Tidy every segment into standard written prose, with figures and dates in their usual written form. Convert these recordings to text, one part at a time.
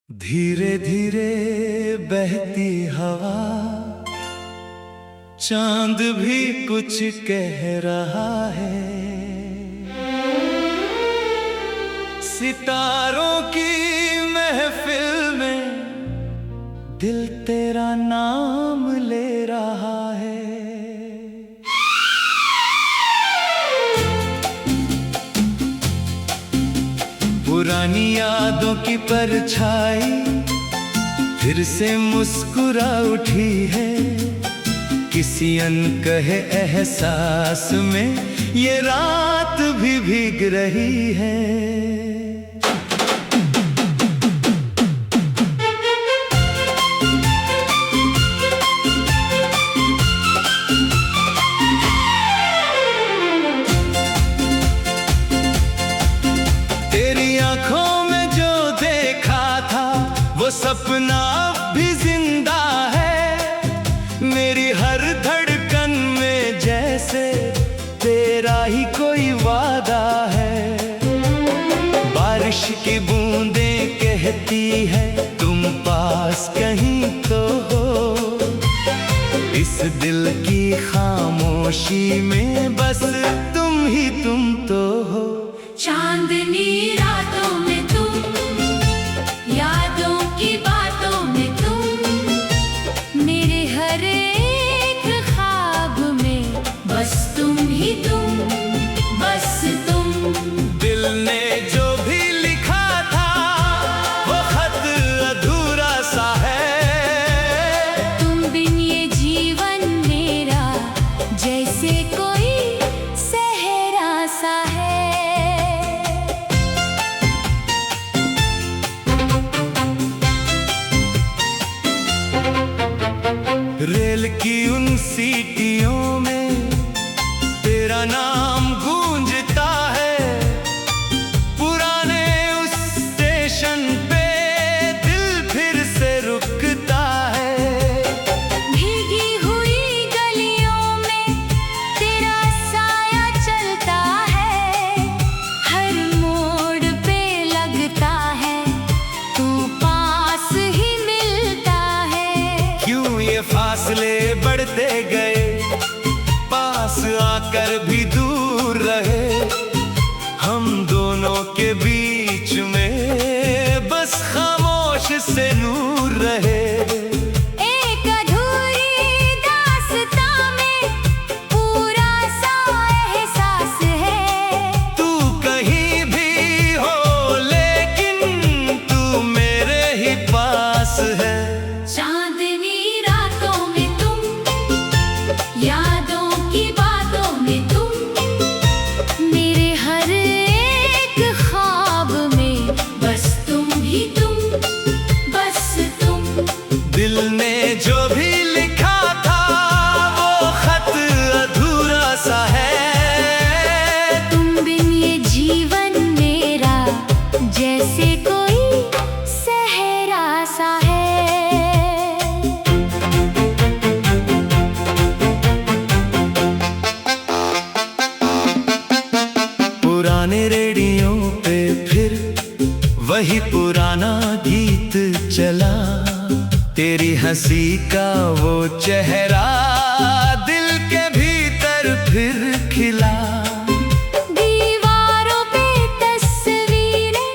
धीरे धीरे बहती हवा, चांद भी कुछ कह रहा है। सितारों की महफिल में दिल तेरा नाम ले रहा है। पुरानी यादों की परछाई फिर से मुस्कुरा उठी है। किसी अनकहे एहसास में ये रात भी भीग रही है। तेरी आंखों में जो देखा था वो सपना अब भी जिंदा है। मेरी हर धड़कन में जैसे तेरा ही कोई वादा है। बारिश की बूंदें कहती है तुम पास कहीं तो हो। इस दिल की खामोशी में बस तुम ही तुम तो हो। चांदनी रातों में तुम, यादों की बातों में तुम, मेरे हर एक ख्वाब में बस तुम ही तुम, बस तुम। दिल ने जो भी लिखा था वो खत अधूरा सा है। तुम बिन ये जीवन मेरा जैसे कोई सहरा सा है। रेल की उन सीटियों में तेरा नाम गूंजता है। पुराने उस स्टेशन पे दिल फिर से रुकता है। भीगी हुई गलियों में तेरा साया चलता है। हर मोड़ पे लगता है तू पास ही मिलता है। क्यों ये फासले बढ़ते गए, पास आकर भी दूर रहे। हम दोनों के बीच में बस खामोश से नूर रहे। एक अधूरी दास्तां में पूरा सा एहसास है। तू कहीं भी हो लेकिन तू मेरे ही पास है। चांदनी रातों में तुम, यादों की बातों में तुम, मेरे हर एक ख्वाब में बस तुम ही तुम, बस तुम। दिल ने जो भी लिखा था वो खत अधूरा सा है। तुम बिन ये जीवन मेरा जैसे कोई सहरा सा है। पुराने रेडियो पे फिर वही पुराना गीत चला। तेरी हंसी का वो चेहरा दिल के भीतर फिर खिला। दीवारों पे तस्वीरें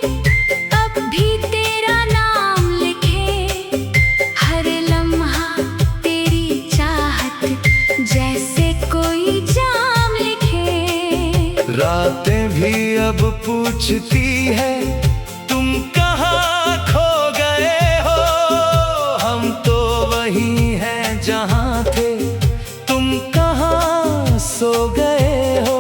अब भी तेरा नाम लिखे। हर लम्हा तेरी चाहत जैसे कोई जाम लिखे। रातें भी अब पूछती है तुम कहाँ खो गए हो। हम तो वही हैं जहाँ थे, तुम कहाँ सो गए हो।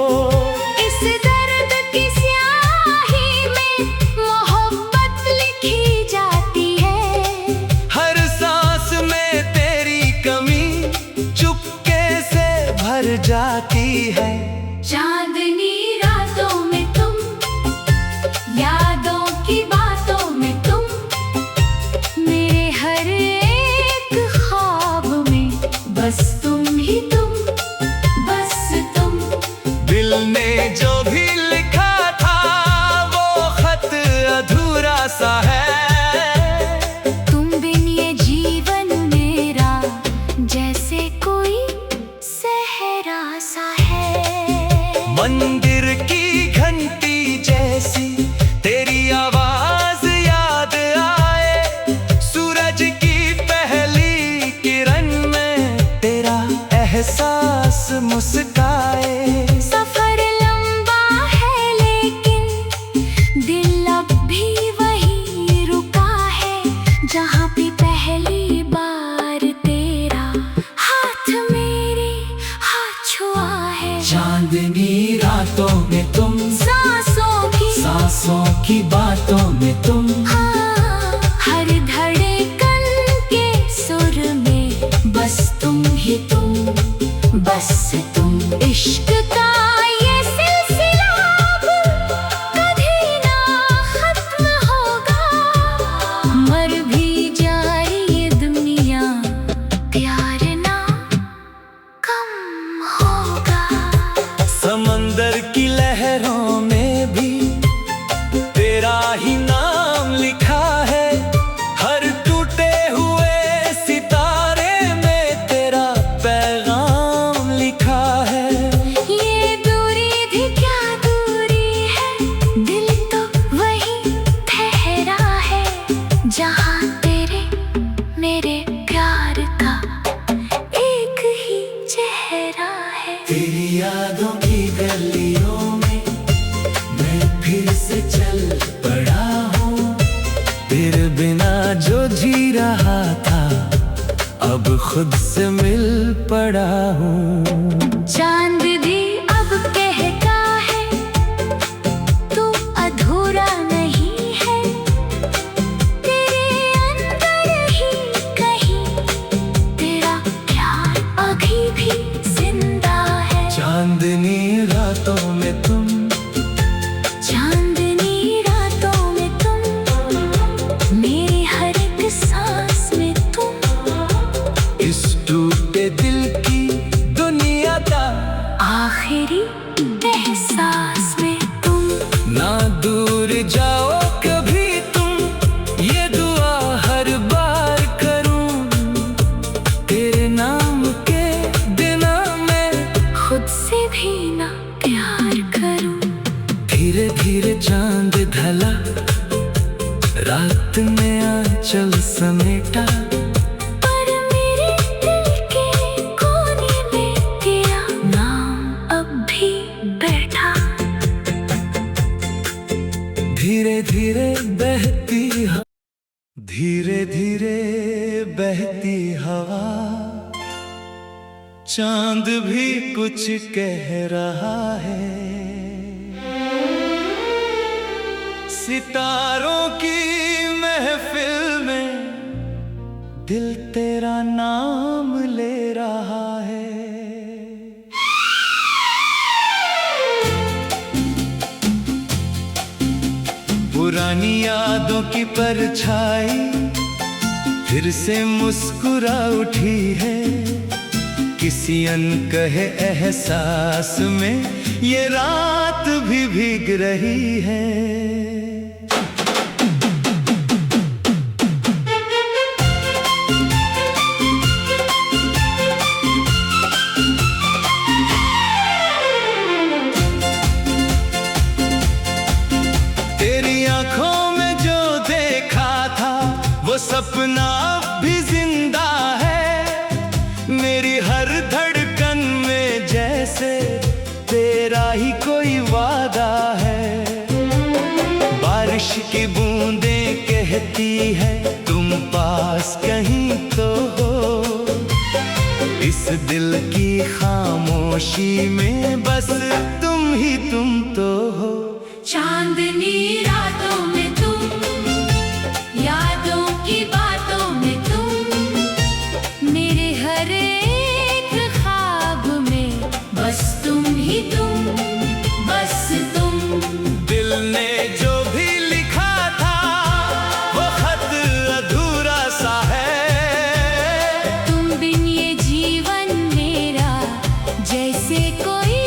इस दर्द की स्याही में मोहब्बत लिखी जाती है। हर सांस में तेरी कमी चुपके से भर जाती है। चांदनी रातों में तुम, याद मुस्काए। सफर लंबा है लेकिन दिल अब भी वही रुका है, जहाँ पे पहली बार तेरा हाथ मेरे हाथ छुआ है। चांदनी रातों में तुम, सांसों की बातों में तुम, हाँ, हर धड़कन के सुर में बस तुम ही तुम, बस तुम। इश्क का ये सिलसिला अब कभी ना खत्म होगा, मर भी जाए ये दुनिया प्यार ना कम होगा। समंदर की लहरों में भी तेरा ही नाम लिखा है, हर टूटे हुए सितारे में तेरा पैगाम लिखा है। ये दूरी भी क्या दूरी है, दिल तो वही ठहरा है, जहाँ तेरे मेरे प्यार का एक ही चेहरा है। तेरी यादों की गलियों में मैं फिर से चल पड़ा हूँ, तेरे बिना जो जी रहा था अब खुद से मिल पड़ा हूँ। चांद भी अब कहता है तू अधूरा नहीं है, तेरे अंदर ही कहीं तेरा प्यार अभी भी जिंदा है। चांदनी रातों में तुम, चांदनी रातों में तुम, मेरी हर एक सांस में तुम, इस टूटे दिल की दुनिया का आखिरी एहसास में तुम। ना दूर जाओ कभी तुम, ये दुआ हर बार करूं, तेरे नाम के बिना मैं खुद से भी ना प्यार करूं। धीरे धीरे चांद ढला, रात में आंचल समेटा, पर मेरे दिल के कोने में तेरा नाम अब भी बैठा। धीरे धीरे बहती धीरे धीरे बहती हवा, चांद भी कुछ कह रहा है। सितारों की महफिल में दिल तेरा नाम ले रहा है। पुरानी यादों की परछाई फिर से मुस्कुरा उठी है, किसी अनकहे एहसास में ये रात भी भीग रही है। तेरी आंखों में जो देखा था वो सपना अब भी जिंदा है, मेरी हर धड़कन में जैसे तेरा ही कोई वादा है। बारिश की बूंदें कहती है तुम पास कहीं तो हो, इस दिल की खामोशी में बस तुम ही तुम तो हो। चांदनी रातों में तुम, यादों की बातों में तुम, मेरे हर एक ख्वाब में बस तुम ही तुम, बस तुम। दिल ने जो भी लिखा था वो खत अधूरा सा है, तुम बिन ये जीवन मेरा जैसे कोई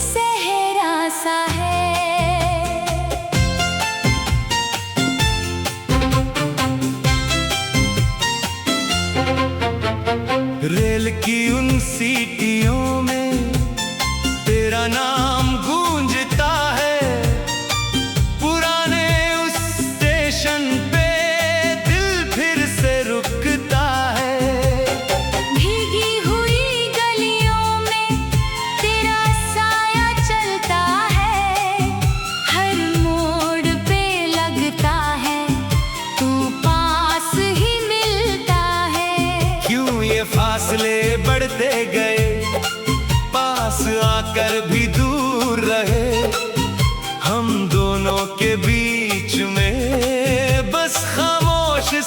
सहरा सा है। रेल की उन सीटियों में तेरा नाम गूंजता है, पुराने उस स्टेशन पे दिल फिर से रुकता है। भीगी हुई गलियों में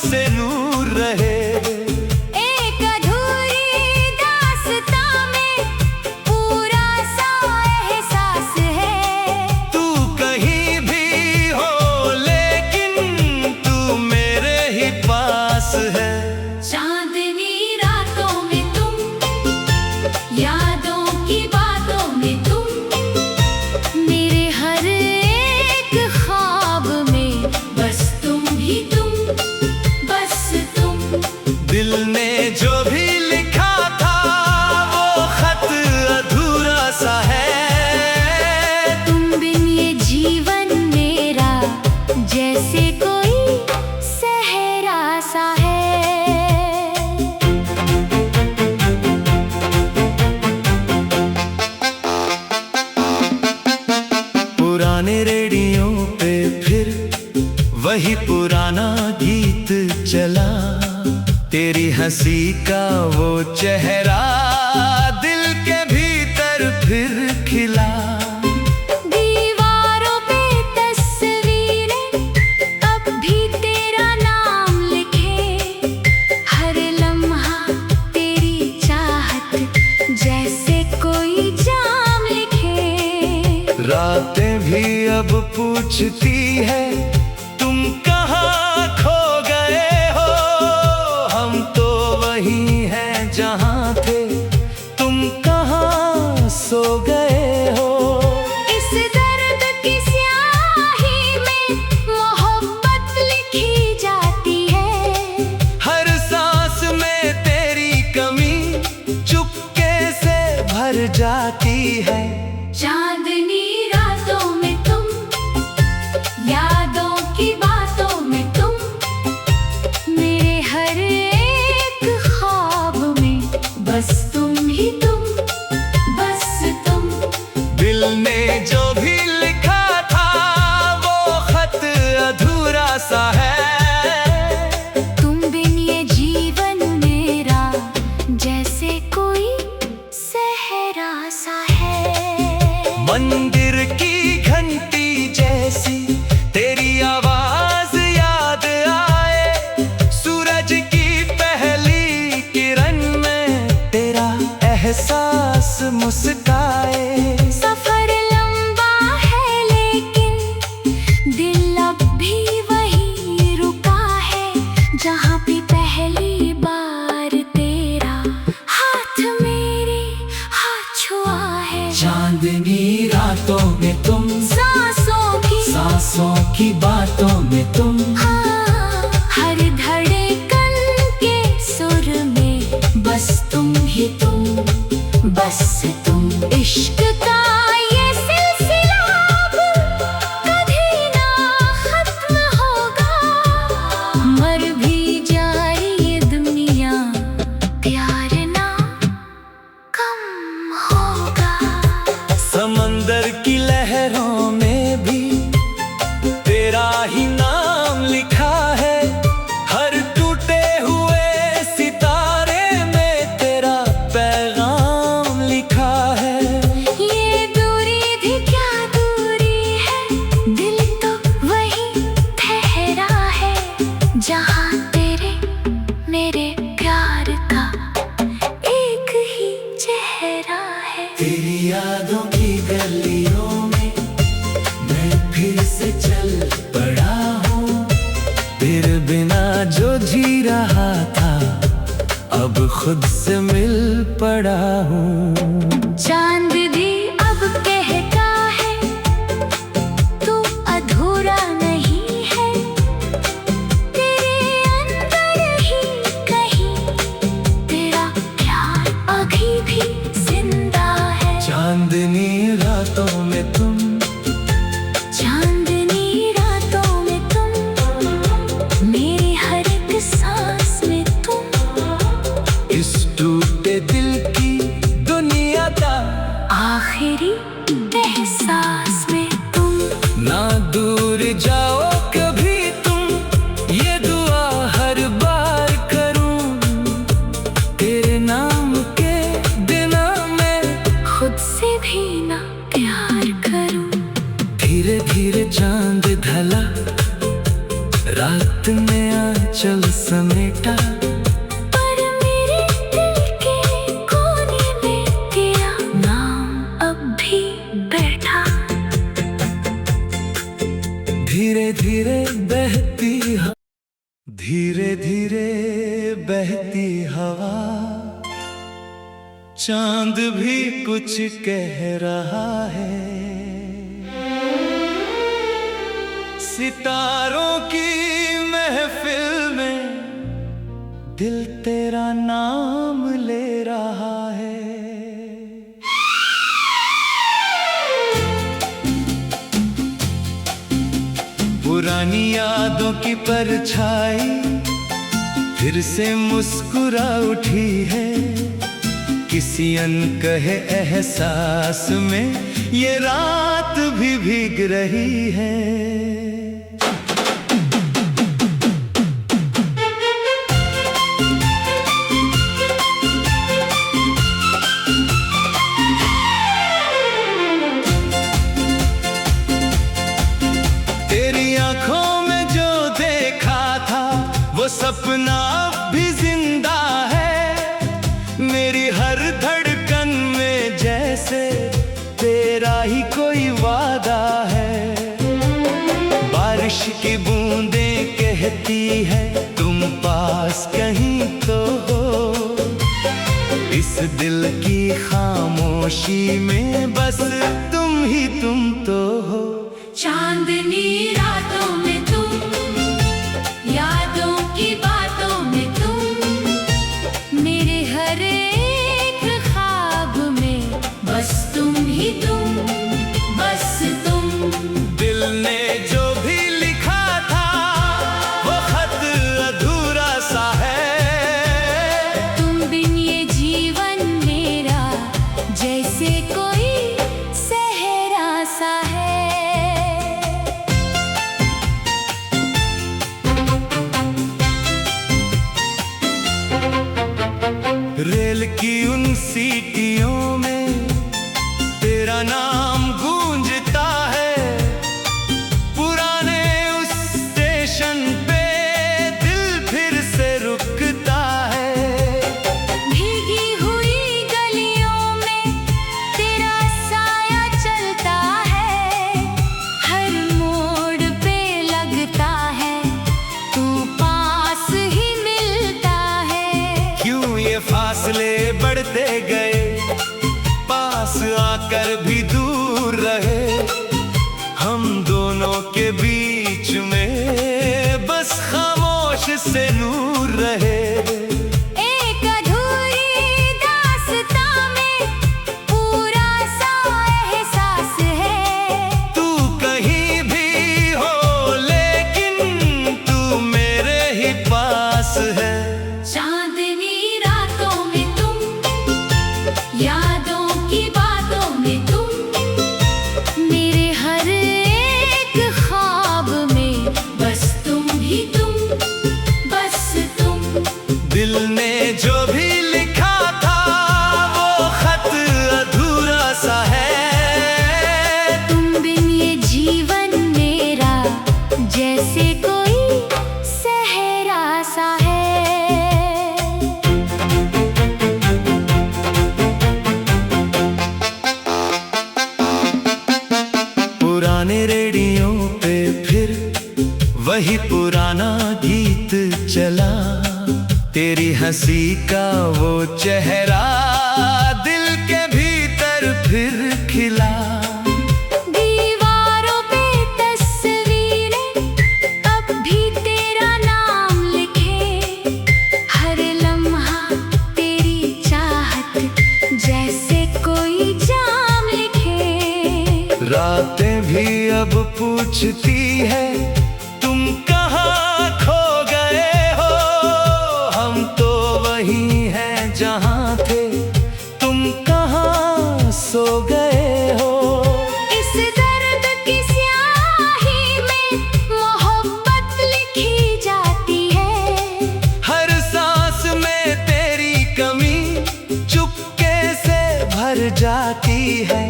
से नूर रहे। एक अधूरी दास्तां में पूरा सा एहसास है। तू कहीं भी हो लेकिन तू मेरे ही पास है। चांदनी रातों में तुम, यादों की बातों में तुम, मेरे हर एक ख्वाब में बस तुम ही तुम, बस तुम। दिल ने जो भी लिखा था वो खत अधूरा सा है। तुम बिन ये जीवन मेरा जैसे कोई सहरा सा है। पुराने रेडियो पे फिर वही पुराना गीत चला। तेरी हंसी का वो चेहरा दिल के भीतर फिर खिला। दीवारों पे तस्वीरें अब भी तेरा नाम लिखे। हर लम्हा तेरी चाहत जैसे कोई जाम लिखे। रातें भी अब पूछती है तुम कहाँ खो गए हो। हम तो वही हैं जहाँ थे, तुम कहाँ सो गए हो। इस दर्द की स्याही में मोहब्बत लिखी जाती है। हर सांस में तेरी कमी चुपके से भर जाती है। चांदनी रातों में तुम, यादों की बातों में तुम, मेरे हर एक ख्वाब में बस तुम ही तुम, बस तुम। दिल ने जो भी लिखा था वो खत अधूरा सा है। तुम बिन ये जीवन मेरा जैसे कोई सहरा सा है। मंदिर की घंटी जैसी तेरी आवाज याद आए। सूरज की पहली किरण में तेरा एहसास मुस्काए। सफर लंबा है लेकिन दिल अब भी वही रुका है। जहाँ भी पहली बार तेरा हाथ मेरे हाथ छुआ है। चांदनी रातों में तुम, सांसों की बातों में तुम, हाँ, हर धड़कन के सुर में बस तुम ही तुम, बस तुम। इश्क का ये सिलसिला अब कभी ना खत्म होगा। मर भी जाए ये दुनिया प्यार ना कम होगा। समंदर की लहरों में भी तेरा ही नाम लिखा है। हर टूटे हुए सितारे में तेरा पैगाम लिखा है। ये दूरी भी क्या दूरी है, दिल तो वही ठहरा है। जहाँ तेरे मेरे प्यार का एक ही चेहरा है। तेरी यादों की गलियों में मैं फिर से चल पड़ा हूँ। तेरे बिना जो जी रहा था अब खुद से मिल पड़ा हूँ। चांद भी अब कहता है तू अधूरा नहीं है। तेरे अंदर ही कहीं तेरा प्यार अभी भी जिंदा है। चांदनी रातों में तुम, चांदनी रातों में तुम, मेरी हर एक सांस में तुम। इस टूटे दिल की दुनिया आंचल समेटा, पर मेरे दिल के कोने में तेरा नाम अब भी बैठा। धीरे धीरे बहती धीरे धीरे बहती हवा, चांद भी कुछ कह रहा है। सितारों की महफिल में दिल तेरा नाम ले रहा है। पुरानी यादों की परछाई फिर से मुस्कुरा उठी है। किसी अनकहे एहसास में ये रात भी भीग रही है। तेरी आंखों में जो देखा था वो सपना अब भी जिंदा है। मेरी हर धड़कन में जैसे तेरा ही कोई वादा है। बारिश की बूंदें कहती है तुम पास कहीं तो हो। इस दिल की खामोशी में बस तुम ही तुम तो हो। चांदनी रातों में तुम, यादों की बातों में तुम, मेरे हर एक ख्वाब में बस तुम ही तुम, बस तुम। दिल ने जो भी लिखा था वो खत अधूरा सा है। तुम बिन ये जीवन मेरा जैसे कोई सहरा सा है। रेल की उन सीटियों में तेरा नाम गूंजता है। पुराने उस स्टेशन पे दिल फिर से रुकता है। भीगी हुई गलियों में तेरा साया चलता है। हर मोड़ पे लगता है तू पास ही मिलता है। क्यों ये फासले बढ़ते गए, पास आकर भी दूर रहे। हम दोनों के बीच में बस खामोश से नूर रहे। एक अधूरी दास्तां में पूरा सा एहसास है। तू कहीं भी हो लेकिन तू मेरे ही पास है। चांदनी रातों में तुम, यादों की बातों में तुम, मेरे हर एक ख्वाब में बस तुम ही तुम, बस तुम। दिल ने जो भी लिखा था वो खत अधूरा सा है। तुम बिन ये जीवन मेरा जैसे कोई सहरा सा है। पुराने रेडियो पे फिर वही पुराना गीत चला। तेरी हंसी का वो चेहरा दिल के भीतर फिर खिला। दीवारों पे तस्वीरें अब भी तेरा नाम लिखे। हर लम्हा तेरी चाहत जैसे कोई जाम लिखे। रातें भी अब पूछती है तुम कहाँ खो गए हो। हम तो वही हैं जहाँ थे, तुम कहाँ सो गए हो। इस दर्द की स्याही में मोहब्बत लिखी जाती है। हर सांस में तेरी कमी चुपके से भर जाती है।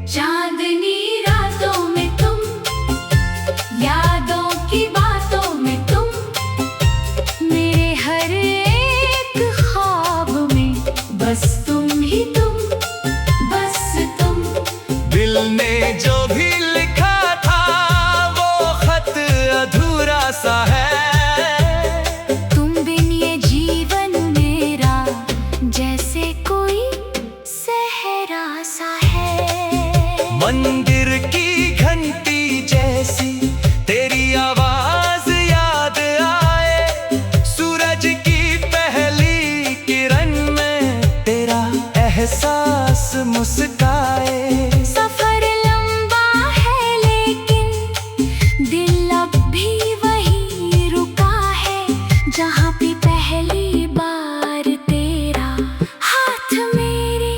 चांदनी रातों में तुम, याद एहसास मुस्काए। सफर लंबा है लेकिन दिल अब भी वही रुका है, जहाँ पे पहली बार तेरा हाथ मेरे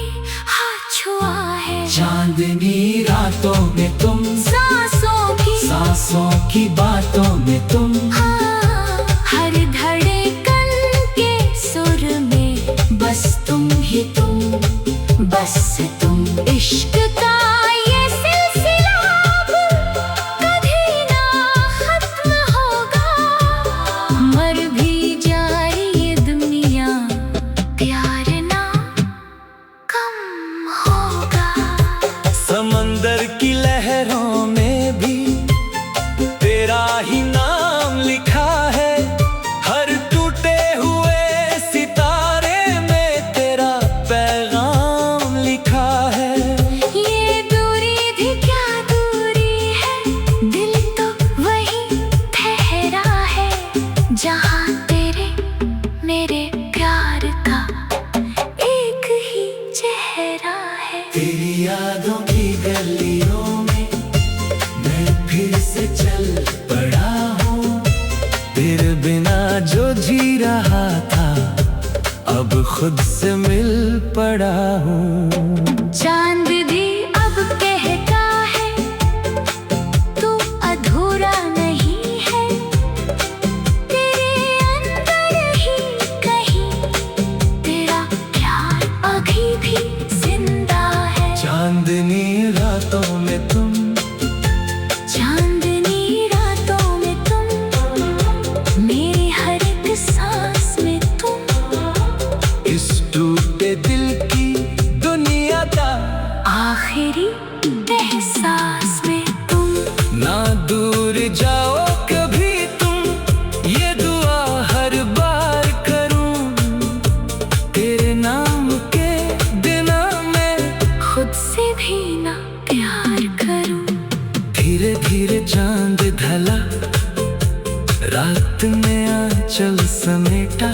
हाथ छुआ है। चांदनी रातों में तुम, सांसों की बातों में तुम, हाँ, हर धड़कन के सुर में बस तुम ही तुम, बस तुम। इश्क का ये सिलसिला अब कभी ना खत्म होगा, मर भी जाए ये दुनिया प्यार ना कम होगा। समंदर की लहरों में भी तेरा ही नाम लिखा है, हर टूटे हुए सितारे में तेरा पैगाम लिखा है। ये दूरी भी क्या दूरी है, दिल तो वही ठहरा है, जहाँ तेरे मेरे प्यार का एक ही चेहरा है। तेरी यादों की गलियों में मैं फिर से चल पड़ा हूँ, तेरे बिना जो जी रहा था अब खुद से मिल पड़ा हूँ। चांद भी अब कहता है तू अधूरा नहीं है, तेरे अंदर ही कहीं तेरा प्यार अभी भी जिंदा है। चांदनी रातों में तुम, चांदनी रातों में तुम, मेरी हर एक सांस में तुम, इस टूटे दिल की दुनिया का आखिरी एहसास में तुम। ना दूर जाओ कभी तुम, ये दुआ हर बार करूं, तेरे नाम के बिना मैं खुद से भी ना प्यार करूं। धीरे धीरे चांद ढला, रात में आंचल समेटा,